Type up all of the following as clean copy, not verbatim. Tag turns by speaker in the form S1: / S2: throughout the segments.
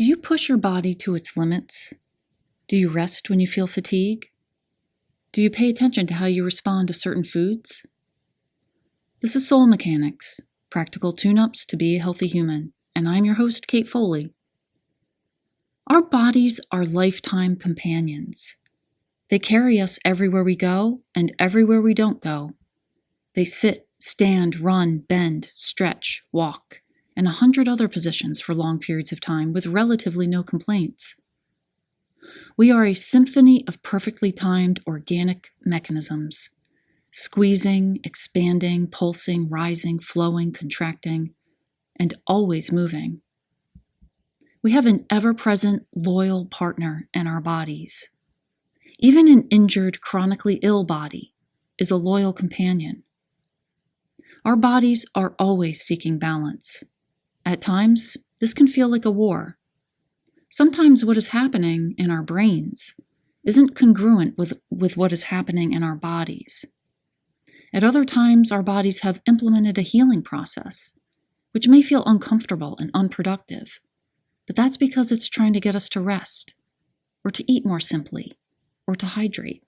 S1: Do you push your body to its limits? Do you rest when you feel fatigue? Do you pay attention to how you respond to certain foods? This is Soul Mechanics, practical tune-ups to be a healthy human, and I'm your host, Kate Foley. Our bodies are lifetime companions. They carry us everywhere we go and everywhere we don't go. They sit, stand, run, bend, stretch, walk, and 100 other positions for long periods of time with relatively no complaints. We are a symphony of perfectly timed organic mechanisms, squeezing, expanding, pulsing, rising, flowing, contracting, and always moving. We have an ever-present, loyal partner in our bodies. Even an injured, chronically ill body is a loyal companion. Our bodies are always seeking balance. At times, this can feel like a war. Sometimes what is happening in our brains isn't congruent with what is happening in our bodies. At other times, our bodies have implemented a healing process, which may feel uncomfortable and unproductive, but that's because it's trying to get us to rest, or to eat more simply, or to hydrate,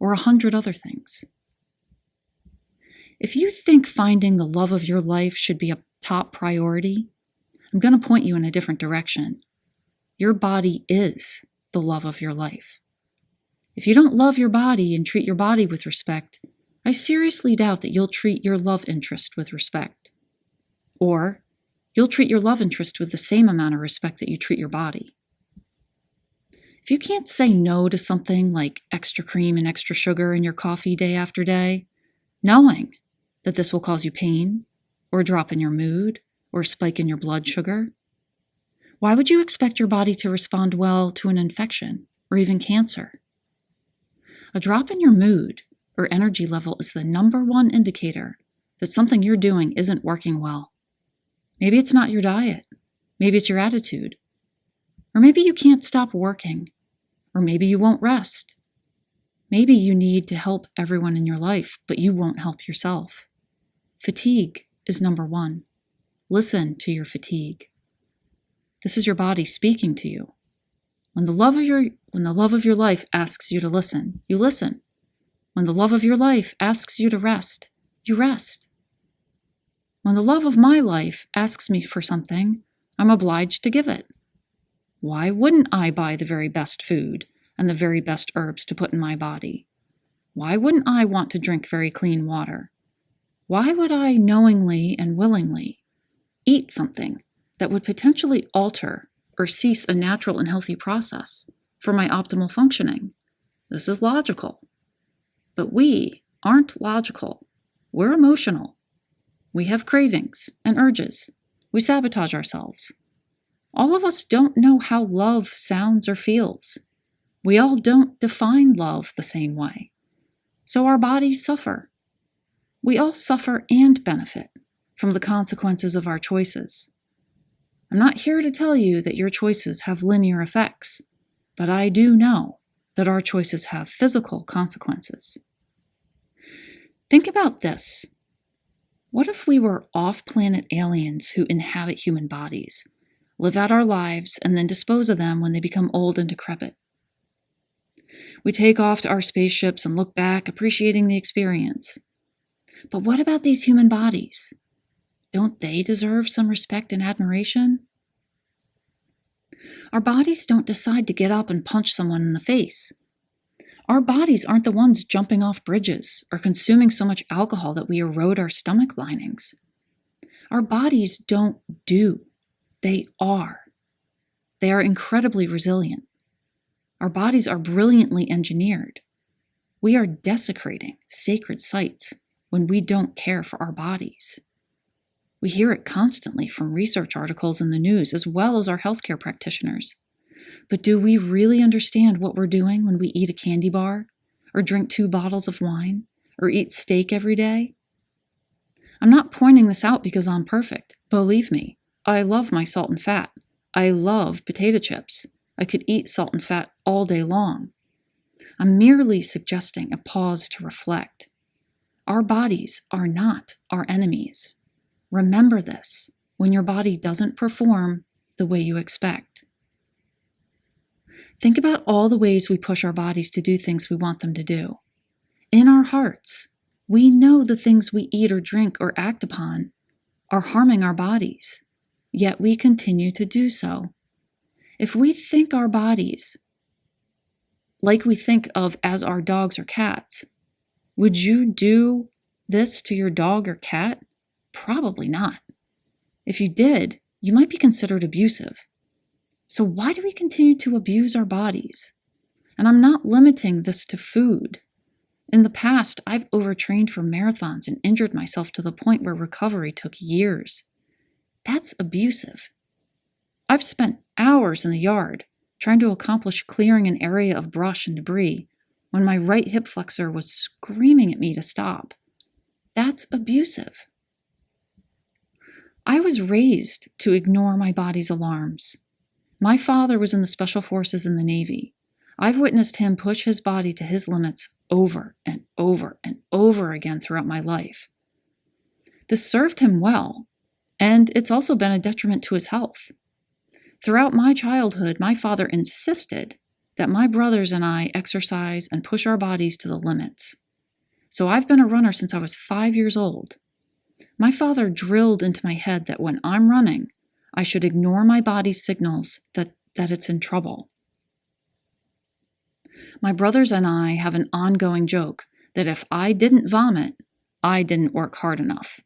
S1: or 100 other things. If you think finding the love of your life should be a top priority, I'm going to point you in a different direction. Your body is the love of your life. If you don't love your body and treat your body with respect, I seriously doubt that you'll treat your love interest with respect. Or you'll treat your love interest with the same amount of respect that you treat your body. If you can't say no to something like extra cream and extra sugar in your coffee day after day, knowing that this will cause you pain, or a drop in your mood, or a spike in your blood sugar, why would you expect your body to respond well to an infection, or even cancer? A drop in your mood or energy level is the #1 indicator that something you're doing isn't working well. Maybe it's not your diet. Maybe it's your attitude. Or maybe you can't stop working. Or maybe you won't rest. Maybe you need to help everyone in your life, but you won't help yourself. Fatigue is #1. Listen to your fatigue. This is your body speaking to you. When the love of your life asks you to listen, you listen. When the love of your life asks you to rest, you rest. When the love of my life asks me for something, I'm obliged to give it. Why wouldn't I buy the very best food and the very best herbs to put in my body? Why wouldn't I want to drink very clean water? Why would I knowingly and willingly eat something that would potentially alter or cease a natural and healthy process for my optimal functioning? This is logical. But we aren't logical. We're emotional. We have cravings and urges. We sabotage ourselves. All of us don't know how love sounds or feels. We all don't define love the same way. So our bodies suffer. We all suffer and benefit from the consequences of our choices. I'm not here to tell you that your choices have linear effects, but I do know that our choices have physical consequences. Think about this. What if we were off-planet aliens who inhabit human bodies, live out our lives, and then dispose of them when they become old and decrepit? We take off to our spaceships and look back, appreciating the experience. But what about these human bodies? Don't they deserve some respect and admiration? Our bodies don't decide to get up and punch someone in the face. Our bodies aren't the ones jumping off bridges or consuming so much alcohol that we erode our stomach linings. Our bodies don't do. They are. They are incredibly resilient. Our bodies are brilliantly engineered. We are desecrating sacred sites when we don't care for our bodies. We hear it constantly from research articles in the news as well as our healthcare practitioners. But do we really understand what we're doing when we eat a candy bar, or drink 2 bottles of wine, or eat steak every day? I'm not pointing this out because I'm perfect. Believe me, I love my salt and fat. I love potato chips. I could eat salt and fat all day long. I'm merely suggesting a pause to reflect. Our bodies are not our enemies. Remember this when your body doesn't perform the way you expect. Think about all the ways we push our bodies to do things we want them to do. In our hearts, we know the things we eat or drink or act upon are harming our bodies, yet we continue to do so. If we think our bodies like we think of as our dogs or cats, would you do this to your dog or cat? Probably not. If you did, you might be considered abusive. So why do we continue to abuse our bodies? And I'm not limiting this to food. In the past, I've overtrained for marathons and injured myself to the point where recovery took years. That's abusive. I've spent hours in the yard trying to accomplish clearing an area of brush and debris when my right hip flexor was screaming at me to stop. That's abusive. I was raised to ignore my body's alarms. My father was in the Special Forces in the Navy. I've witnessed him push his body to his limits over and over and over again throughout my life. This served him well, and it's also been a detriment to his health. Throughout my childhood, my father insisted that my brothers and I exercise and push our bodies to the limits. So I've been a runner since I was 5 years old. My father drilled into my head that when I'm running, I should ignore my body's signals that it's in trouble. My brothers and I have an ongoing joke that if I didn't vomit, I didn't work hard enough.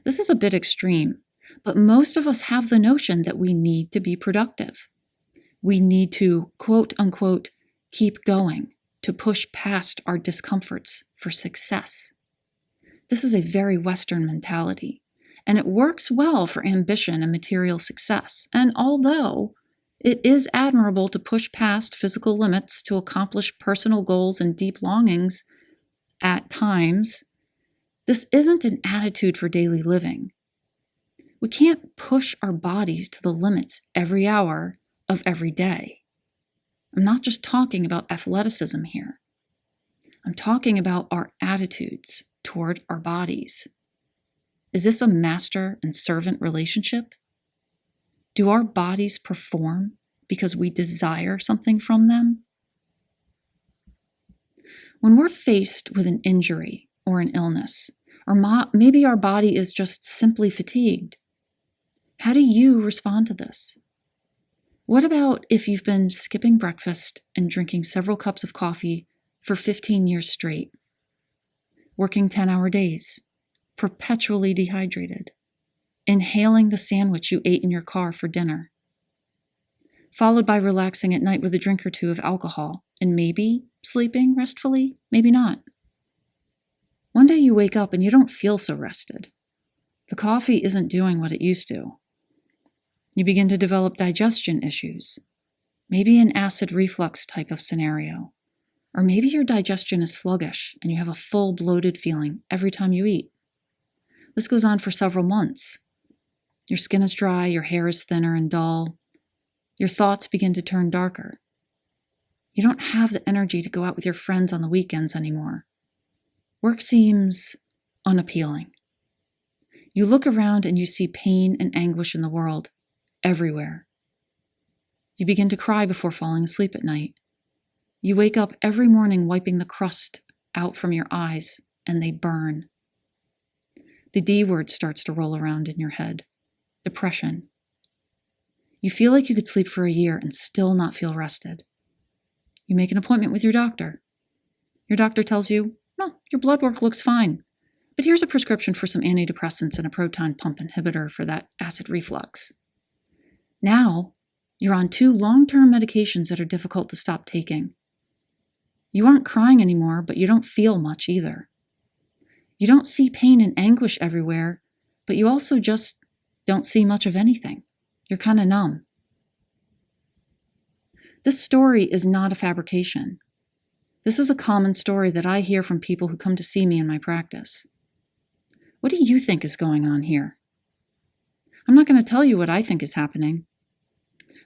S1: This is a bit extreme, but most of us have the notion that we need to be productive. We need to, quote unquote, keep going, to push past our discomforts for success. This is a very Western mentality, and it works well for ambition and material success. And although it is admirable to push past physical limits to accomplish personal goals and deep longings at times, this isn't an attitude for daily living. We can't push our bodies to the limits every hour of every day. I'm not just talking about athleticism here. I'm talking about our attitudes toward our bodies. Is this a master and servant relationship? Do our bodies perform because we desire something from them? When we're faced with an injury or an illness, or maybe our body is just simply fatigued, how do you respond to this? What about if you've been skipping breakfast and drinking several cups of coffee for 15 years straight, working 10-hour days, perpetually dehydrated, inhaling the sandwich you ate in your car for dinner, followed by relaxing at night with a drink or two of alcohol, and maybe sleeping restfully, maybe not. One day you wake up and you don't feel so rested. The coffee isn't doing what it used to. You begin to develop digestion issues, maybe an acid reflux type of scenario, or maybe your digestion is sluggish and you have a full bloated feeling every time you eat. This goes on for several months. Your skin is dry, your hair is thinner and dull. Your thoughts begin to turn darker. You don't have the energy to go out with your friends on the weekends anymore. Work seems unappealing. You look around and you see pain and anguish in the world, everywhere. You begin to cry before falling asleep at night. You wake up every morning wiping the crust out from your eyes, and they burn. The D word starts to roll around in your head. Depression. You feel like you could sleep for a year and still not feel rested. You make an appointment with your doctor. Your doctor tells you, "Well, your blood work looks fine, but here's a prescription for some antidepressants and a proton pump inhibitor for that acid reflux." Now, you're on 2 long-term medications that are difficult to stop taking. You aren't crying anymore, but you don't feel much either. You don't see pain and anguish everywhere, but you also just don't see much of anything. You're kind of numb. This story is not a fabrication. This is a common story that I hear from people who come to see me in my practice. What do you think is going on here? I'm not going to tell you what I think is happening.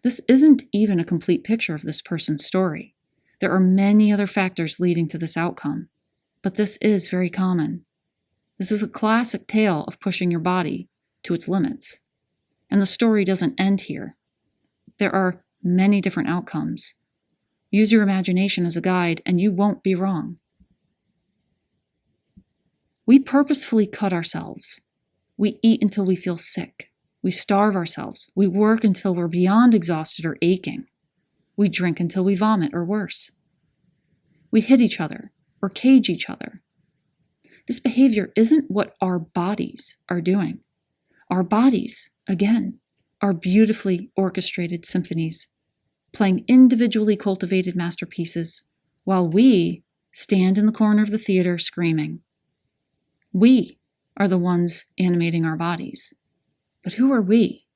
S1: This isn't even a complete picture of this person's story. There are many other factors leading to this outcome, but this is very common. This is a classic tale of pushing your body to its limits. And the story doesn't end here. There are many different outcomes, Use your imagination as a guide, and you won't be wrong. We purposefully cut ourselves. We eat until we feel sick. We starve ourselves. We work until we're beyond exhausted or aching. We drink until we vomit or worse. We hit each other or cage each other. This behavior isn't what our bodies are doing. Our bodies, again, are beautifully orchestrated symphonies, playing individually cultivated masterpieces, while we stand in the corner of the theater screaming. We are the ones animating our bodies. But who are we?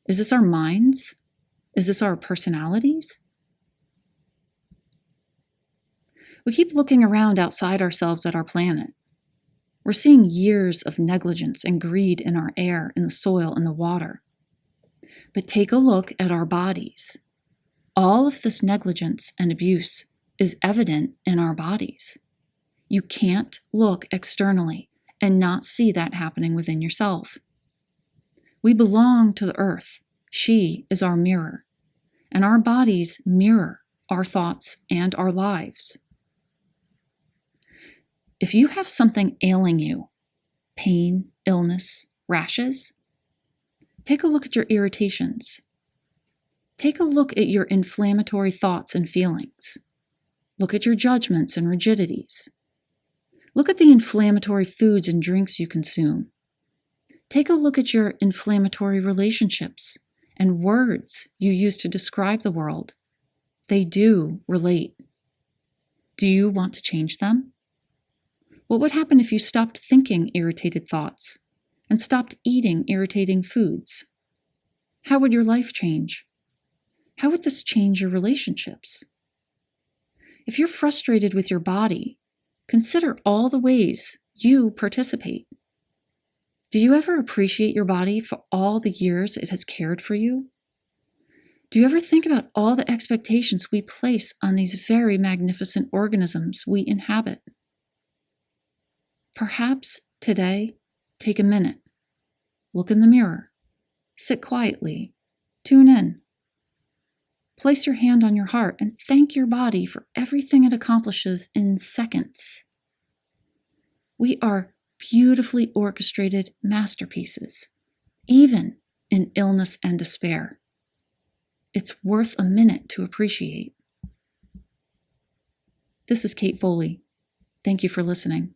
S1: Is this our minds? Is this our personalities? We keep looking around outside ourselves at our planet. We're seeing years of negligence and greed in our air, in the soil, in the water. But take a look at our bodies. All of this negligence and abuse is evident in our bodies. You can't look externally and not see that happening within yourself. We belong to the earth. She is our mirror. And our bodies mirror our thoughts and our lives. If you have something ailing you, pain, illness, rashes, take a look at your irritations. Take a look at your inflammatory thoughts and feelings. Look at your judgments and rigidities. Look at the inflammatory foods and drinks you consume. Take a look at your inflammatory relationships and words you use to describe the world. They do relate. Do you want to change them? What would happen if you stopped thinking irritated thoughts and stopped eating irritating foods? How would your life change? How would this change your relationships? If you're frustrated with your body, consider all the ways you participate. Do you ever appreciate your body for all the years it has cared for you? Do you ever think about all the expectations we place on these very magnificent organisms we inhabit? Perhaps today, take a minute, look in the mirror, sit quietly, tune in. Place your hand on your heart and thank your body for everything it accomplishes in seconds. We are beautifully orchestrated masterpieces, even in illness and despair. It's worth a minute to appreciate. This is Kate Foley. Thank you for listening.